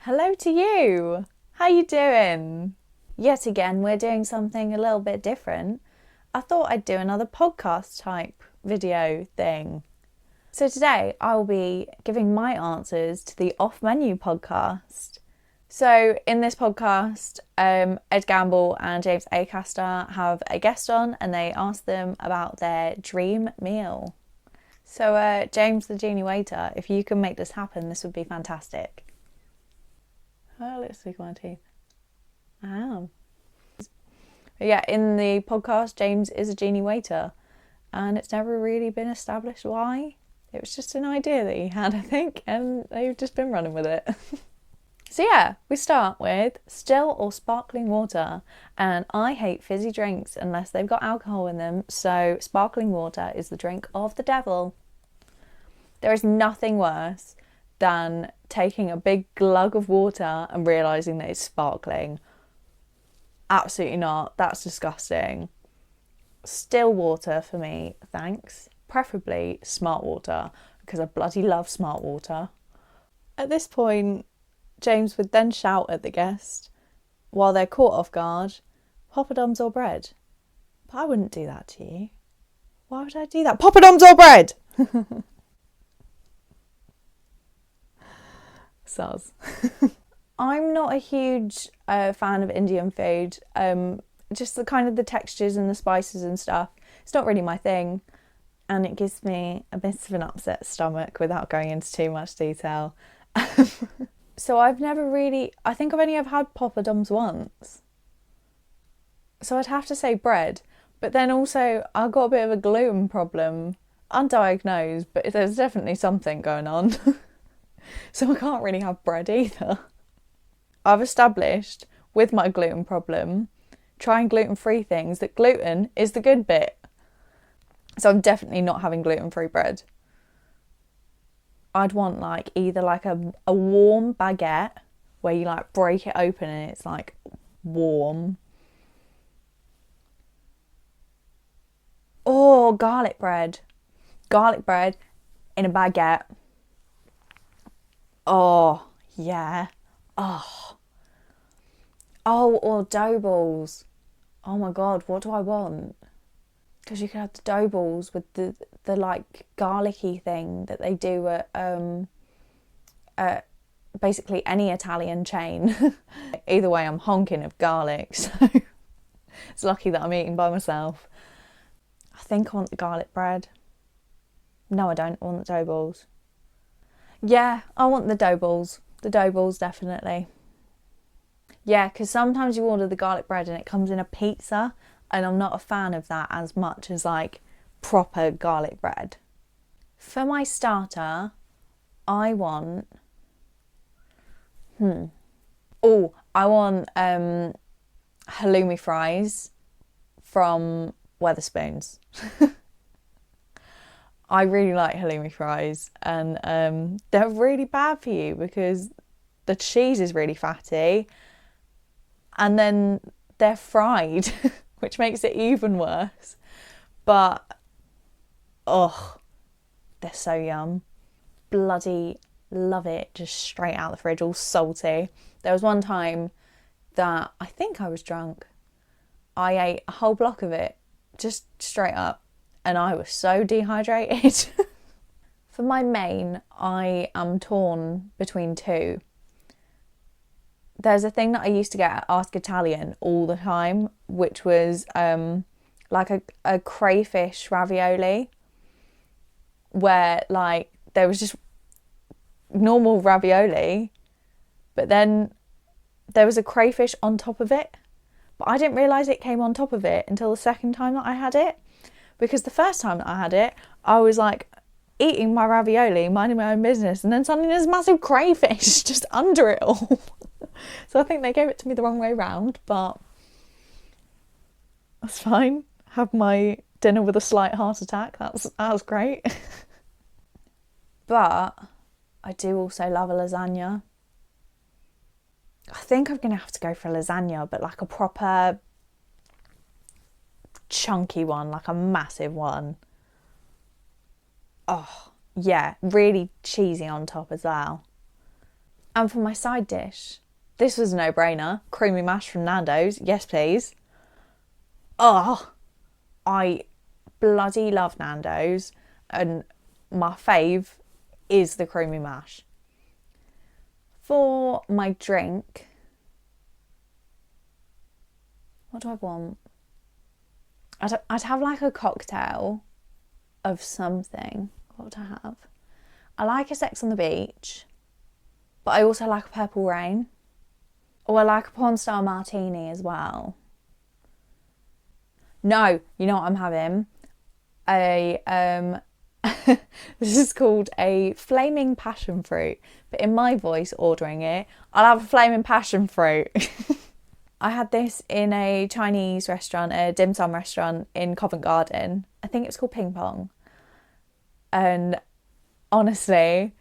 Hello to you. How you doing? Yet again, we're doing something a little bit different. I thought I'd do another podcast type video thing. So today I will be giving my answers to the Off Menu podcast. So in this podcast, Ed Gamble and James Acaster have a guest on and they ask them about their dream meal. So James the Genie Waiter, if you can make this happen, this would be fantastic. Oh, let's look at my teeth. I am. But yeah, in the podcast, James is a genie waiter, and it's never really been established why. It was just an idea that he had, I think, and they've just been running with it. So yeah, we start with still or sparkling water, and I hate fizzy drinks unless they've got alcohol in them, so sparkling water is the drink of the devil. There is nothing worse than taking a big glug of water and realising that it's sparkling. Absolutely not. That's disgusting. Still water for me, thanks. Preferably smart water, because I bloody love smart water. At this point, James would then shout at the guest, while they're caught off guard, poppadoms or bread? But I wouldn't do that to you. Why would I do that? Poppadoms or bread? Soz. I'm not a huge fan of Indian food. Just the kind of the textures and the spices and stuff. It's not really my thing. And it gives me a bit of an upset stomach without going into too much detail. So I think I've only ever had poppadoms once. So I'd have to say bread. But then also I've got a bit of a gluten problem. Undiagnosed, but there's definitely something going on. So I can't really have bread either. I've established with my gluten problem, trying gluten-free things, that gluten is the good bit. So I'm definitely not having gluten-free bread. I'd want either a warm baguette where you break it open and it's warm. Or garlic bread. Garlic bread in a baguette. Oh, yeah. Oh, or dough balls. Oh my God, what do I want? Because you could have the dough balls with the garlicky thing that they do at basically any Italian chain. Either way, I'm honking of garlic, so it's lucky that I'm eating by myself. I think I want the garlic bread. No, I don't. I want the dough balls. Yeah, I want the dough balls. The dough balls, definitely. Yeah, because sometimes you order the garlic bread and it comes in a pizza, and I'm not a fan of that as much as proper garlic bread. For my starter, I want... I want halloumi fries from Wetherspoons. I really like halloumi fries, and they're really bad for you because the cheese is really fatty and then they're fried, which makes it even worse. But, they're so yum. Bloody love it, just straight out the fridge, all salty. There was one time that I think I was drunk. I ate a whole block of it, just straight up. And I was so dehydrated. For my main, I am torn between two. There's a thing that I used to get at Ask Italian all the time, which was a crayfish ravioli, where there was just normal ravioli, but then there was a crayfish on top of it. But I didn't realise it came on top of it until the second time that I had it. Because the first time that I had it, I was eating my ravioli, minding my own business, and then suddenly there's massive crayfish just under it all. So I think they gave it to me the wrong way round, but that's fine. Have my dinner with a slight heart attack. That was great. But I do also love a lasagna. I think I'm going to have to go for a lasagna, but a proper chunky one, a massive one. Oh, yeah, really cheesy on top as well. And for my side dish, this was a no-brainer. Creamy mash from Nando's. Yes, please. Oh, I bloody love Nando's. And my fave is the creamy mash. For my drink, what do I want? I'd have like a cocktail of something. What would I have? I like a Sex on the Beach, but I also like a Purple Rain. Or I like a Porn Star Martini as well. No, you know what I'm having? This is called a flaming passion fruit. But in my voice, ordering it, I'll have a flaming passion fruit. I had this in a Chinese restaurant, a dim sum restaurant in Covent Garden. I think it was called Ping Pong. And honestly,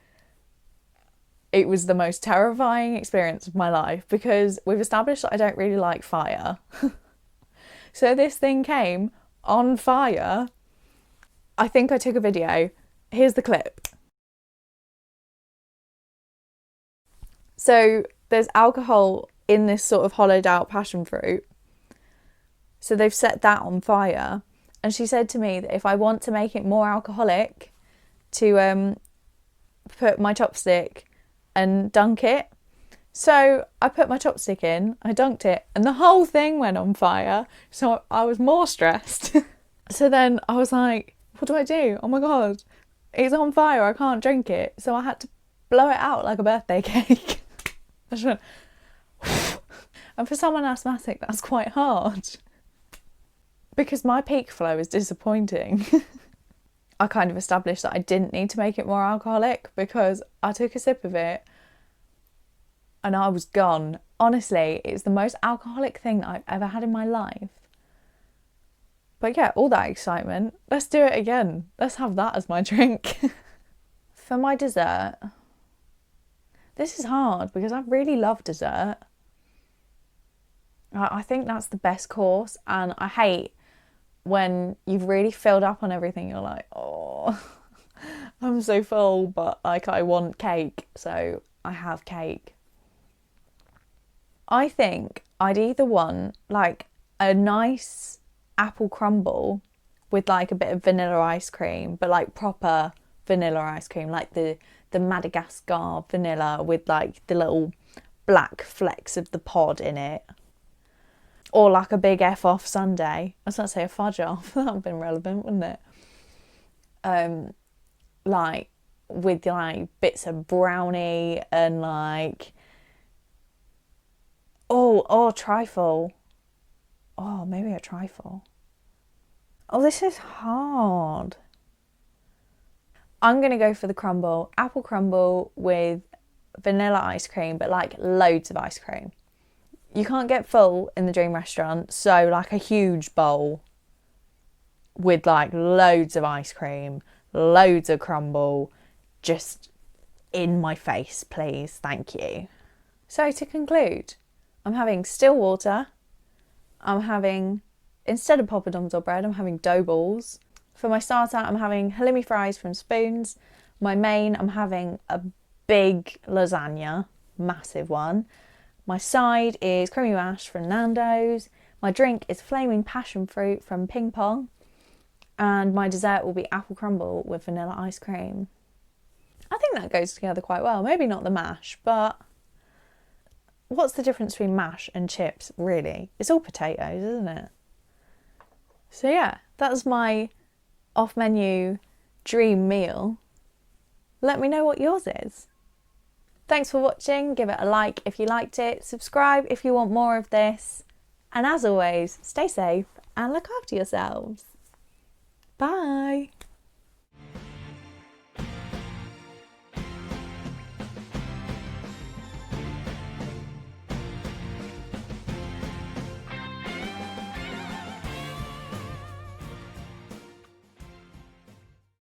it was the most terrifying experience of my life because we've established that I don't really like fire. So this thing came on fire. I think I took a video. Here's the clip. So there's alcohol in this sort of hollowed out passion fruit. So they've set that on fire. And she said to me that if I want to make it more alcoholic, to put my chopstick and dunk it. So I put my chopstick in, I dunked it, and the whole thing went on fire. So I was more stressed. So then I was like, what do I do? Oh my God, it's on fire, I can't drink it. So I had to blow it out like a birthday cake. I just went, and for someone asthmatic, that's quite hard. Because my peak flow is disappointing. I kind of established that I didn't need to make it more alcoholic because I took a sip of it and I was gone. Honestly, it's the most alcoholic thing that I've ever had in my life. But yeah, all that excitement. Let's do it again. Let's have that as my drink. For my dessert, this is hard because I really love dessert. I think that's the best course, and I hate when you've really filled up on everything. You're like, oh, I'm so full, but like I want cake, so I have cake. I think I'd either want like a nice apple crumble with like a bit of vanilla ice cream, but like proper vanilla ice cream, like the Madagascar vanilla with like the little black flecks of the pod in it. Or like a big F off sundae. I was going to say a fudge off. That would have been relevant, wouldn't it? Like with like bits of brownie and like trifle. Oh, maybe a trifle. Oh, this is hard. I'm going to go for the crumble. Apple crumble with vanilla ice cream, but like loads of ice cream. You can't get full in the dream restaurant, so like a huge bowl with like loads of ice cream, loads of crumble, just in my face, please. Thank you. So to conclude, I'm having still water. I'm having, instead of poppadoms or bread, I'm having dough balls. For my starter, I'm having halloumi fries from Spoons. My main, I'm having a big lasagna, massive one. My side is creamy mash from Nando's. My drink is flaming passion fruit from Ping Pong. And my dessert will be apple crumble with vanilla ice cream. I think that goes together quite well. Maybe not the mash, but what's the difference between mash and chips, really? It's all potatoes, isn't it? So yeah, that's my off-menu dream meal. Let me know what yours is. Thanks for watching. Give it a like if you liked it. Subscribe if you want more of this. And as always, stay safe and look after yourselves. Bye.